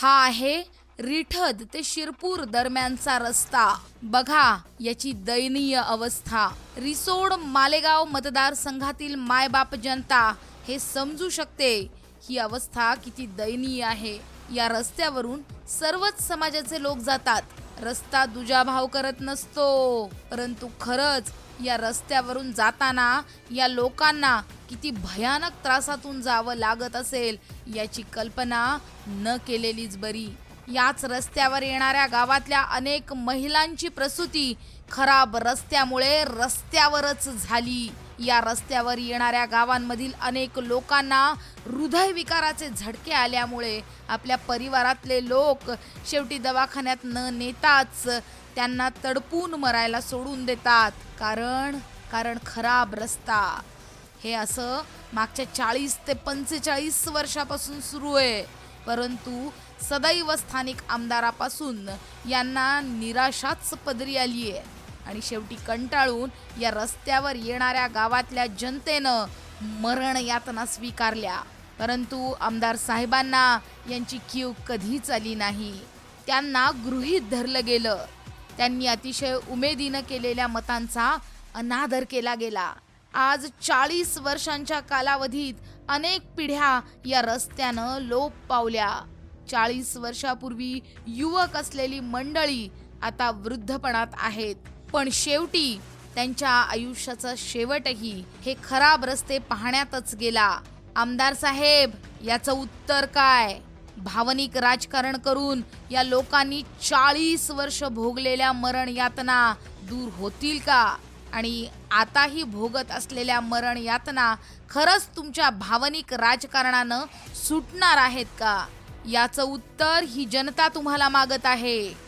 हा आहे रिठद ते शिरपूर दरम्यानचा रस्ता. बघा याची दयनीय अवस्था. रिसोड मालेगाव मतदारसंघातील मायबाप जनता हे समजू शकते ही अवस्था किती दयनीय आहे. या रस्त्यावरून सर्वच समाजाचे लोक जातात. रस्ता दुजाभाव करत नसतो, परंतु खरंच या रस्त्यावरून जाताना या लोकांना किती भयानक त्रासातून जावं लागत असेल याची कल्पना न केलेलीच बरी. याच रस्त्यावर येणाऱ्या गावातल्या अनेक महिलांची प्रसूती खराब रस्त्यामुळे रस्त्यावरच झाली. या रस्त्यावर येणाऱ्या गावांमधील अनेक लोकांना हृदयविकाराचे झटके आल्यामुळे आपल्या परिवारातले लोक शेवटी दवाखान्यात न नेताच त्यांना तडपून मरायला सोडून देतात. कारण खराब रस्ता. हे असं मागच्या 40 ते 45 वर्षापासून सुरू आहे. परंतु सदैव स्थानिक आमदारापासून यांना निराशाच पदरी आली आहे आणि शेवटी कंटाळून या रस्त्यावर येणाऱ्या गावातल्या जनतेनं मरण यातना स्वीकारल्या. परंतु आमदार साहेबांना यांची कीव कधीच आली नाही. त्यांना गृहीत धरलं गेलं. त्यांनी अतिशय उमेदीनं केलेल्या मतांचा अनादर केला गेला. आज 40 वर्षांच्या कालावधीत अनेक पिढ्या या रस्त्यानं लोप पावल्या. 40 वर्षापूर्वी युवक असलेली मंडळी आता वृद्धपणात आहेत. पण शेवटी त्यांच्या आयुष्याचा शेवटही हे खराब रस्ते पाहण्यातच गेला. आमदार साहेब, याचं उत्तर काय? भावनिक राजकारण करून या लोकांनी 40 वर्ष भोगलेल्या मरण यातना दूर होतील का? आणि आताही भोगत असलेल्या मरण यातना खरंच तुमच्या भावनिक राजकारणानं सुटणार आहेत का? याचं उत्तर ही जनता तुम्हाला मागत आहे.